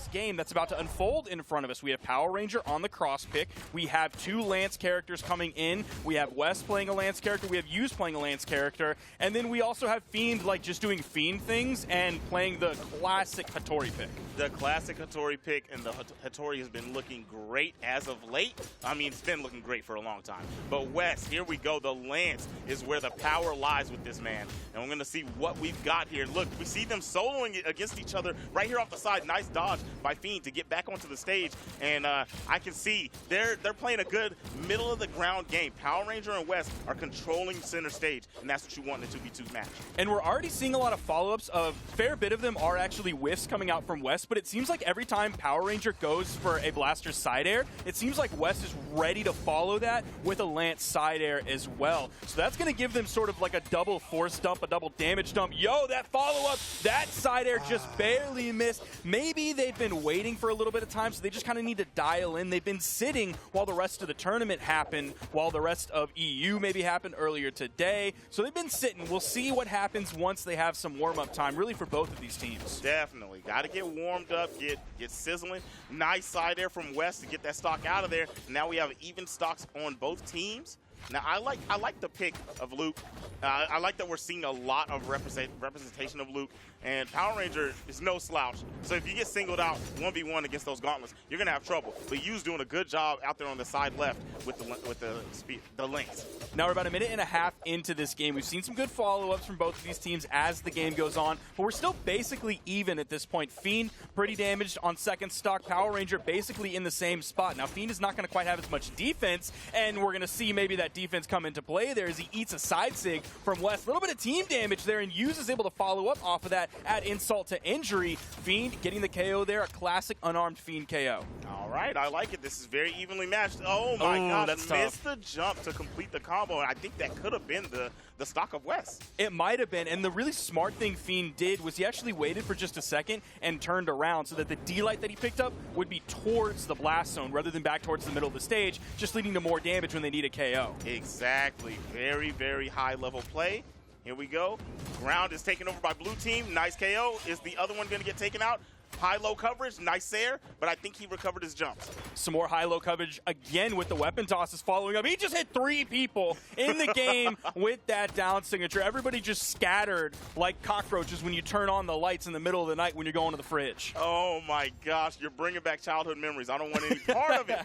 this game that's about to unfold in front of us. We have Power Ranger on the cross pick. We have 2 Lance characters coming in. We have Wess playing a Lance character. We have Hughes playing a Lance character. And then we also have Fiend like just doing Fiend things and playing the classic Hattori pick. The classic Hattori pick, and the Hattori has been looking great as of late. I mean, it's been looking great for a long time. But Wess, here we go. The Lance is where the power lies with this man. And we're going to see what we've got here. Look, we see them soloing it against each other right here off the side. Nice dodge by Fiend to get back onto the stage. And I can see they're playing a good middle-of-the-ground game. Power Ranger and Wess are controlling center stage, and that's what you want in a 2v2 match. And we're already seeing a lot of follow-ups. A fair bit of them are actually whiffs coming out from Wess, but it seems like every time Power Ranger goes for a blaster side air, it seems like Wess is ready to follow that with a Lance side air as well. So that's going to give them sort of like a double force dump, a double damage dump. Yo, that follow-up, that side air just barely missed. Maybe they've been waiting for a little bit of time, so they just kind of need to dial in. They've been sitting while the rest of the tournament happened, while the rest of EU maybe happened earlier today. So they've been sitting. We'll see what happens once they have some warm-up time, really, for both of these teams. Definitely. Got to get warmed up, get sizzling. Nice side air from Wess to get that stock out of there. Now we have even stocks on both teams. Now, I like the pick of Luke. I like that we're seeing a lot of representation of Luke. And Power Ranger is no slouch. So if you get singled out 1v1 against those gauntlets, you're going to have trouble. But Yu's doing a good job out there on the side left with the lengths. Now we're about a minute and a half into this game. We've seen some good follow-ups from both of these teams as the game goes on, but we're still basically even at this point. Fiend pretty damaged on second stock. Power Ranger basically in the same spot. Now Fiend is not going to quite have as much defense, and we're going to see maybe that defense come into play there as he eats a side sig from Wess. A little bit of team damage there, and Hughes is able to follow up off of that, add insult to injury. Fiend getting the KO there, a classic unarmed Fiend KO. All right, I like it. This is very evenly matched. Oh my gosh, that's missed tough. the jump to complete the combo, and I think that could have been the stock of Wess. It might have been, and the really smart thing Fiend did was he actually waited for just a second and turned around so that the D-light that he picked up would be towards the blast zone rather than back towards the middle of the stage, just leading to more damage when they need a KO. Exactly. Very, very high level play. Here we go. Ground is taken over by blue team. Nice KO. Is the other one going to get taken out? High-low coverage, nice air, but I think he recovered his jumps. Some more high-low coverage again with the weapon tosses following up. He just hit 3 people in the game with that down signature. Everybody just scattered like cockroaches when you turn on the lights in the middle of the night when you're going to the fridge. Oh my gosh, you're bringing back childhood memories. I don't want any part of it.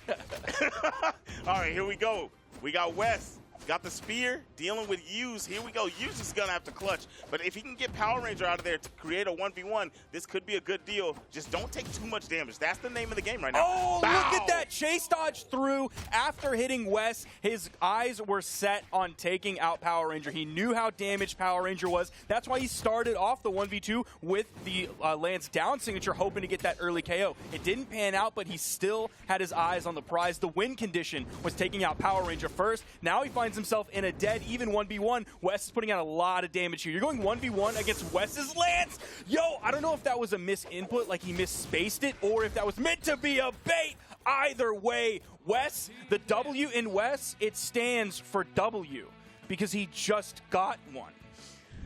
All right, here we go. We got Wess. Got the spear, dealing with Hughes. Here we go. Hughes is going to have to clutch. But if he can get Power Ranger out of there to create a 1v1, this could be a good deal. Just don't take too much damage. That's the name of the game right now. Oh, bow. Look at that. Chase dodge through after hitting Wess. His eyes were set on taking out Power Ranger. He knew how damaged Power Ranger was. That's why he started off the 1v2 with the Lance down signature, hoping to get that early KO. It didn't pan out, but he still had his eyes on the prize. The win condition was taking out Power Ranger first. Now he finds himself in a dead even 1v1. Wess is putting out a lot of damage here. You're going 1v1 against Wess's Lance. Yo, I don't know if that was a misinput, like he misspaced it, or if that was meant to be a bait. Either way, Wess, the W in Wess, it stands for W because he just got one.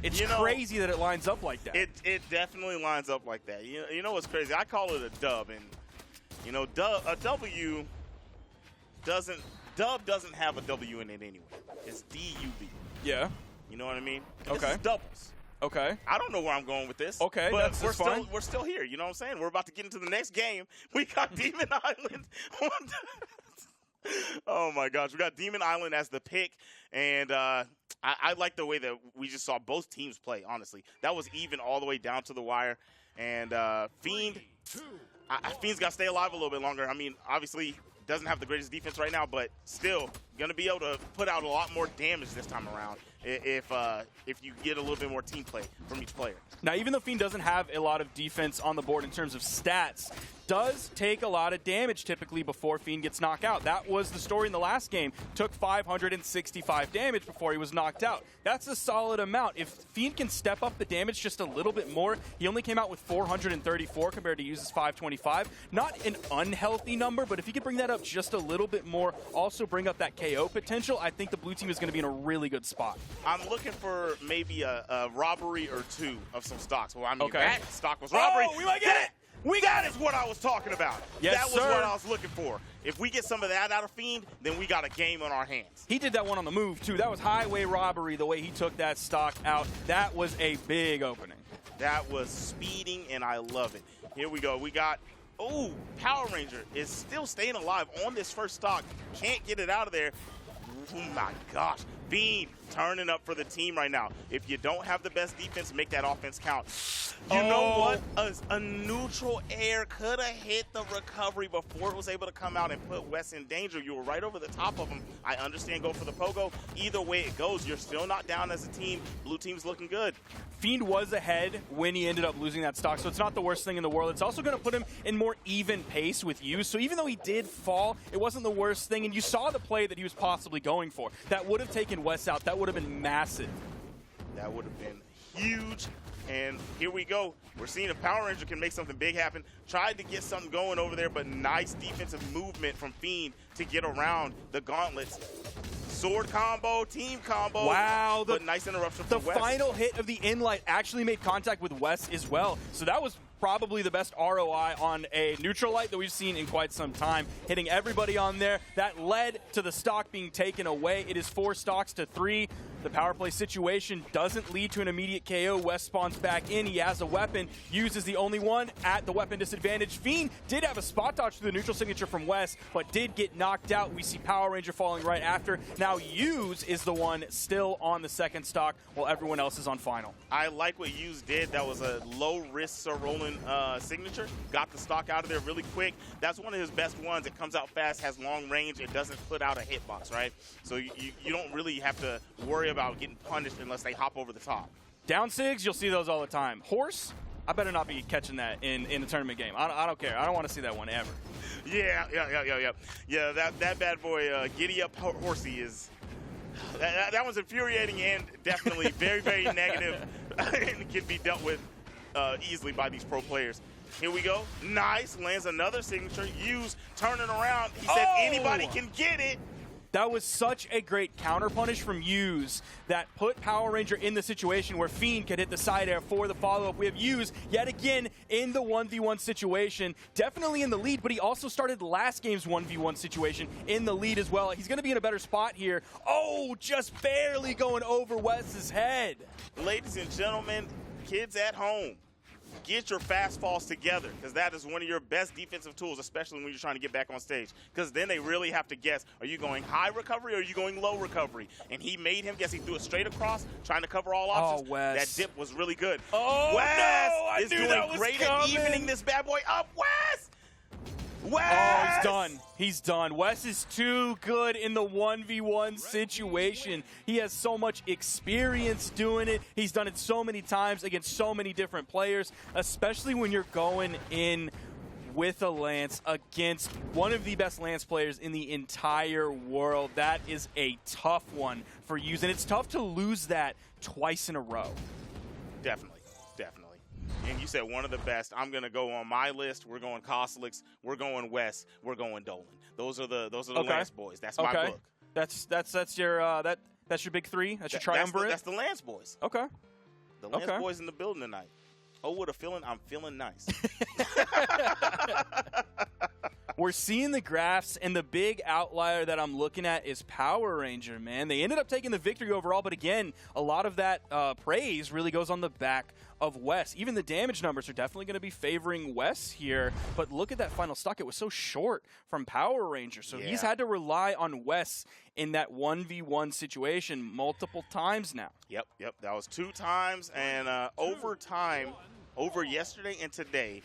It's crazy that it lines up like that. It definitely lines up like that. You know what's crazy? I call it a dub, and a W doesn't. Dub doesn't have a W in it anyway. It's D-U-B. Yeah. You know what I mean? Okay. This is doubles. Okay. I don't know where I'm going with this. Okay, but that's fine. we're still here. You know what I'm saying? We're about to get into the next game. We got Demon Island. Oh my gosh, we got Demon Island as the pick, and I like the way that we just saw both teams play. Honestly, that was even all the way down to the wire. And Fiend, Fiend's got to stay alive a little bit longer. I mean, obviously, doesn't have the greatest defense right now, but still going to be able to put out a lot more damage this time around if you get a little bit more team play from each player. Now, even though Fiend doesn't have a lot of defense on the board in terms of stats, does take a lot of damage typically before Fiend gets knocked out. That was the story in the last game. Took 565 damage before he was knocked out. That's a solid amount. If Fiend can step up the damage just a little bit more, he only came out with 434 compared to Yu's 525. Not an unhealthy number, but if he could bring that up just a little bit more, also bring up that KO potential, I think the blue team is going to be in a really good spot. I'm looking for maybe a robbery or two of some stocks. Well, I mean, okay. that stock was robbery. Oh, we might get it! That is what I was talking about. Yes, that was sir. what I was looking for. If we get some of that out of Fiend, then we got a game on our hands. He did that one on the move, too. That was highway robbery, the way he took that stock out. That was a big opening. That was speeding, and I love it. Here we go. We got, Power Ranger is still staying alive on this first stock. Can't get it out of there. Oh, my gosh. Fiend turning up for the team right now. If you don't have the best defense, make that offense count. You know what? A neutral air could have hit the recovery before it was able to come out and put Wess in danger. You were right over the top of him. I understand go for the pogo. Either way it goes, you're still not down as a team. Blue team's looking good. Fiend was ahead when he ended up losing that stock, so it's not the worst thing in the world. It's also going to put him in more even pace with you. So even though he did fall, it wasn't the worst thing, and you saw the play that he was possibly going for. That would have taken Wess out. That would have been massive. That would have been huge. And here we go. We're seeing if Power Ranger can make something big happen. Tried to get something going over there, but nice defensive movement from Fiend to get around the gauntlets. Sword combo, team combo. Wow. But nice interruption from Wess. The final hit of the in-light actually made contact with Wess as well. So that was probably the best ROI on a neutral light that we've seen in quite some time. Hitting everybody on there. That led to the stock being taken away. It is 4 stocks to 3. The power play situation doesn't lead to an immediate KO. Wess spawns back in. He has a weapon. Hughes is the only one at the weapon disadvantage. Fiend did have a spot dodge through the neutral signature from Wess, but did get knocked out. We see Power Ranger falling right after. Now Hughes is the one still on the second stock while everyone else is on final. I like what Hughes did. That was a low-risk Sir Roland signature. Got the stock out of there really quick. That's one of his best ones. It comes out fast, has long range. It doesn't put out a hitbox, right? So you don't really have to worry about getting punished unless they hop over the top. Down SIGs, you'll see those all the time. Horse, I better not be catching that in a tournament game. I don't care. I don't want to see that one ever. Yeah, that bad boy, giddy up horsey is... That one's infuriating and definitely very, very negative and can be dealt with easily by these pro players. Here we go. Nice. Lands another signature. Hughes turning around. He said anybody can get it. That was such a great counter punish from Hughes that put Power Ranger in the situation where Fiend could hit the side air for the follow-up. We have Hughes yet again in the 1v1 situation, definitely in the lead, but he also started last game's 1v1 situation in the lead as well. He's going to be in a better spot here. Oh, just barely going over Wess's head. Ladies and gentlemen, kids at home, get your fast falls together, because that is one of your best defensive tools, especially when you're trying to get back on stage, because then they really have to guess, are you going high recovery or are you going low recovery? And he made him guess. He threw it straight across, trying to cover all options. Oh, Wess. That dip was really good. Oh, Wess no, I is knew doing that was great coming. at evening this bad boy up. Wess! Oh, he's done. He's done. Wess is too good in the 1v1 situation. He has so much experience doing it. He's done it so many times against so many different players, especially when you're going in with a Lance against one of the best Lance players in the entire world. That is a tough one for you, and it's tough to lose that twice in a row. Definitely. And you said one of the best. I'm gonna go on my list. We're going Koslix. We're going Wess. We're going Dolan. Those are the Lance boys. That's my book. That's your big three. That's your triumvirate. That's the Lance boys. Okay. The Lance boys in the building tonight. Oh, what a feeling! I'm feeling nice. We're seeing the graphs, and the big outlier that I'm looking at is Power Ranger, man. They ended up taking the victory overall, but again, a lot of that praise really goes on the back of Wess. Even the damage numbers are definitely going to be favoring Wess here, but look at that final stock. It was so short from Power Ranger, so he's had to rely on Wess in that 1v1 situation multiple times now. Yep. That was 2 times, and over time, over yesterday and today,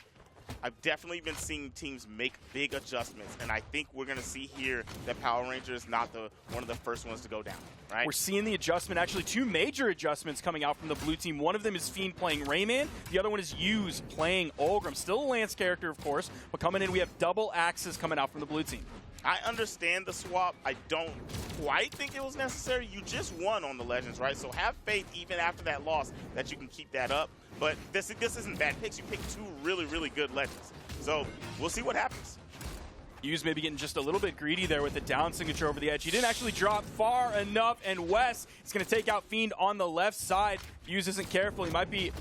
I've definitely been seeing teams make big adjustments, and I think we're going to see here that Power Ranger is not one of the first ones to go down, right? We're seeing the adjustment, actually 2 major adjustments coming out from the blue team. One of them is Fiend playing Rayman. The other one is Hughes playing Olgrim. Still a Lance character, of course, but coming in, we have double axes coming out from the blue team. I understand the swap. I don't quite think it was necessary. You just won on the Legends, right? So have faith, even after that loss, that you can keep that up. But this isn't bad picks. You picked 2 really, really good Legends. So we'll see what happens. Hughes maybe getting just a little bit greedy there with the down signature over the edge. He didn't actually drop far enough, and Wess is going to take out Fiend on the left side. Hughes isn't careful. He might be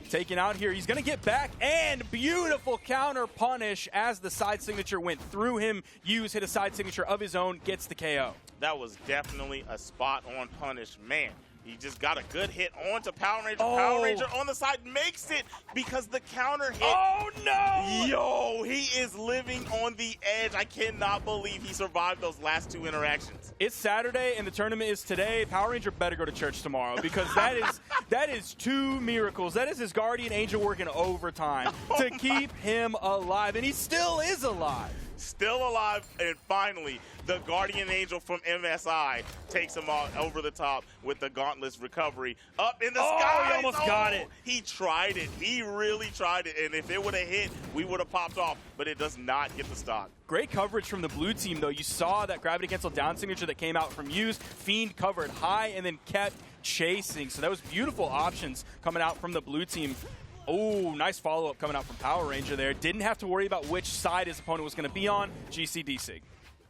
taken out here. He's going to get back, and beautiful counter punish as the side signature went through him. Hughes hit a side signature of his own, gets the KO. That was definitely a spot-on punish. Man, he just got a good hit onto Power Ranger. Oh. Power Ranger on the side makes it because the counter hit. Oh, no! Yo, he is living on the edge. I cannot believe he survived those last 2 interactions. It's Saturday, and the tournament is today. Power Ranger better go to church tomorrow because that is 2 miracles. That is his guardian angel working overtime to keep him alive, and he still is alive. Still alive, and finally, the guardian angel from MSI takes him out over the top with the gauntless recovery. Up in the sky. He almost got it. He tried it. He really tried it, and if it would have hit, we would have popped off, but it does not get the stock. Great coverage from the blue team, though. You saw that gravity cancel down signature that came out from Hughes. Fiend covered high and then kept chasing. So that was beautiful options coming out from the blue team. Oh, nice follow-up coming out from Power Ranger there. Didn't have to worry about which side his opponent was going to be on. GCDC.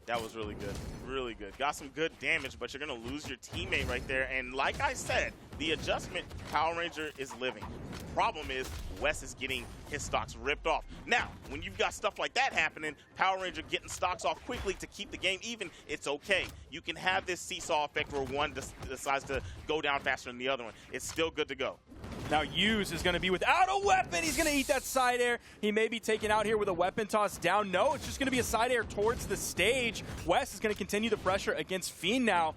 That was really good. Really good. Got some good damage, but you're going to lose your teammate right there. And like I said, the adjustment, Power Ranger is living. Problem is, Wess is getting his stocks ripped off. Now, when you've got stuff like that happening, Power Ranger getting stocks off quickly to keep the game even, it's okay. You can have this seesaw effect where one decides to go down faster than the other one. It's still good to go. Now Hughes is going to be without a weapon. He's going to eat that side air. He may be taken out here with a weapon toss down. No, it's just going to be a side air towards the stage. Wess is going to continue the pressure against Fiend now.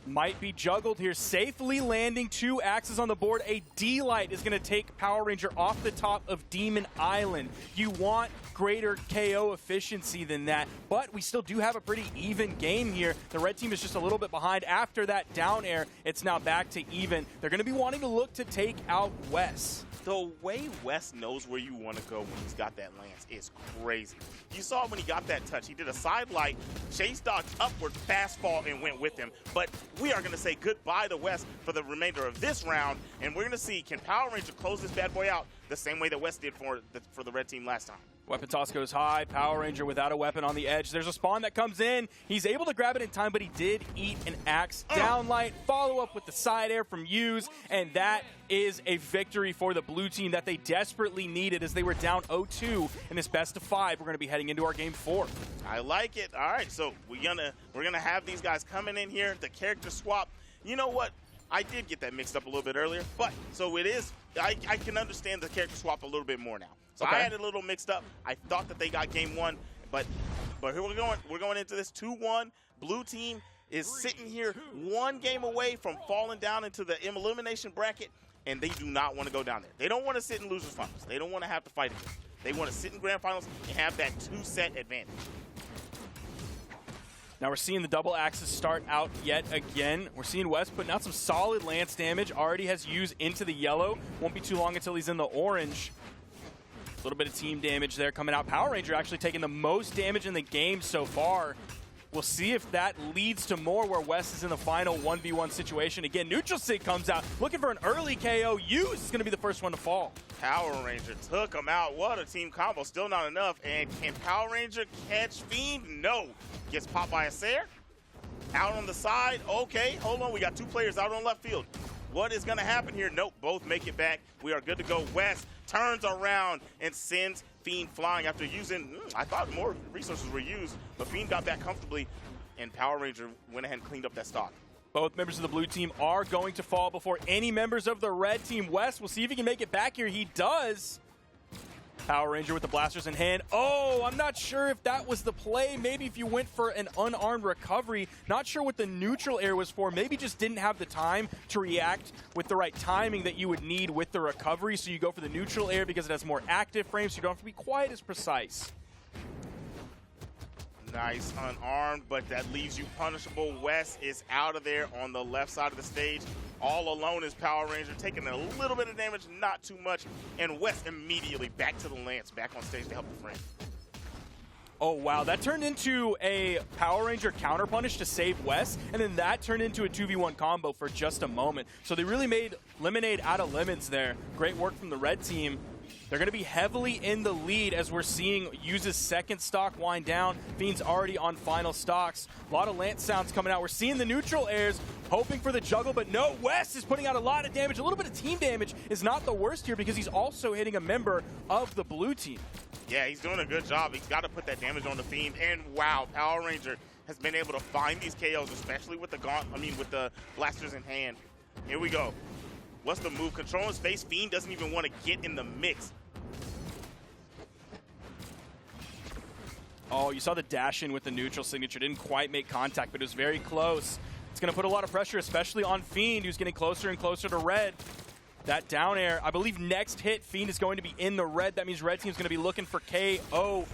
Might be juggled here, safely landing 2 axes on the board. A D-Light is going to take Power Ranger off the top of Demon Island. You want greater KO efficiency than that, but we still do have a pretty even game here. The red team is just a little bit behind. After that down air, it's now back to even. They're going to be wanting to look to take out Wess. The way Wess knows where you want to go when he's got that lance is crazy. You saw when he got that touch. He did a side light, chase dodged upward, fast fall, and went with him. But we are going to say goodbye to Wess for the remainder of this round, and we're going to see, can Power Ranger close this bad boy out the same way that Wess did for the red team last time? Weapon toss goes high. Power Ranger without a weapon on the edge. There's a spawn that comes in. He's able to grab it in time, but he did eat an axe. Downlight, follow up with the side air from Hughes, and that is a victory for the blue team that they desperately needed as they were down 0-2 in this best of 5. We're going to be heading into our game 4. I like it. All right, so we're gonna have these guys coming in here. The character swap. You know what? I did get that mixed up a little bit earlier, but so it is. I can understand the character swap a little bit more now. So okay. I had it a little mixed up. I thought that they got game 1, but here we're going. We're going into this 2-1. Blue team is sitting here 1 game away from falling down into the elimination bracket, and they do not want to go down there. They don't want to sit in losers finals. They don't want to have to fight again. They want to sit in grand finals and have that 2-set advantage. Now we're seeing the double axes start out yet again. We're seeing Wess putting out some solid lance damage. Already has used into the yellow. Won't be too long until he's in the orange. A little bit of team damage there coming out. Power Ranger actually taking the most damage in the game so far. We'll see if that leads to more where Wess is in the final 1v1 situation. Again, Neutral Sig comes out looking for an early KO. Hughes is going to be the first one to fall. Power Ranger took him out. What a team combo. Still not enough. And can Power Ranger catch Fiend? No. Gets popped by a Sair. Out on the side. Okay, hold on. We got 2 players out on left field. What is going to happen here? Nope, both make it back. We are good to go. Wess turns around and sends Fiend flying after using, I thought more resources were used, but Fiend got back comfortably, and Power Ranger went ahead and cleaned up that stock. Both members of the blue team are going to fall before any members of the red team. Wess, we'll see if he can make it back here. He does. Power Ranger with the blasters in hand. Oh, I'm not sure if that was the play. Maybe if you went for an unarmed recovery. Not sure what the neutral air was for. Maybe just didn't have the time to react with the right timing that you would need with the recovery. So you go for the neutral air because it has more active frames, so you don't have to be quite as precise. Nice unarmed, but that leaves you punishable. Wess is out of there on the left side of the stage. All alone is Power Ranger, taking a little bit of damage, not too much. And Wess immediately back to the lance, back on stage to help the friend. Oh, wow. That turned into a Power Ranger counter punish to save Wess, and then that turned into a 2v1 combo for just a moment. So they really made lemonade out of lemons there. Great work from the red team. They're going to be heavily in the lead as we're seeing uses second stock wind down. Fiend's already on final stocks. A lot of lance sounds coming out. We're seeing the neutral airs, hoping for the juggle, but no, Wess is putting out a lot of damage. A little bit of team damage is not the worst here because he's also hitting a member of the blue team. Yeah, he's doing a good job. He's got to put that damage on the Fiend. And wow, Power Ranger has been able to find these KOs, especially with with the blasters in hand. Here we go. What's the move? Control his face. Fiend doesn't even want to get in the mix. Oh, you saw the dash in with the neutral signature. Didn't quite make contact, but it was very close. It's going to put a lot of pressure, especially on Fiend, who's getting closer and closer to red. That down air, I believe next hit, Fiend is going to be in the red. That means red team's going to be looking for KO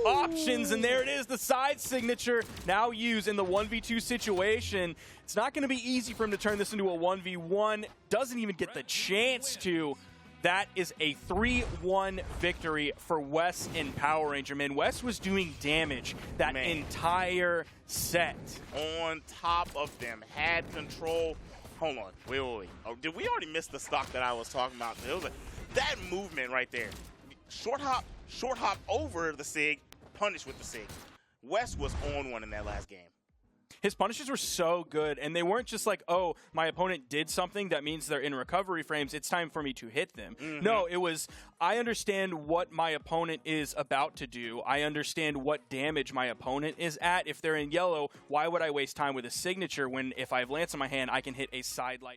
options, and there it is, the side signature now used in the 1v2 situation. It's not going to be easy for him to turn this into a 1v1. Doesn't even get the chance to. That is a 3-1 victory for Wess and Power Ranger. Man, Wess was doing damage that entire set. On top of them, had control. Hold on, wait. Oh, did we already miss the stock that I was talking about? It was that movement right there. Short hop over the Sig, punish with the Sig. Wess was on one in that last game. His punishes were so good, and they weren't just like, oh, my opponent did something, that means they're in recovery frames, it's time for me to hit them. No, it was, I understand what my opponent is about to do. I understand what damage my opponent is at. If they're in yellow, why would I waste time with a signature when if I have Lance in my hand, I can hit a side light?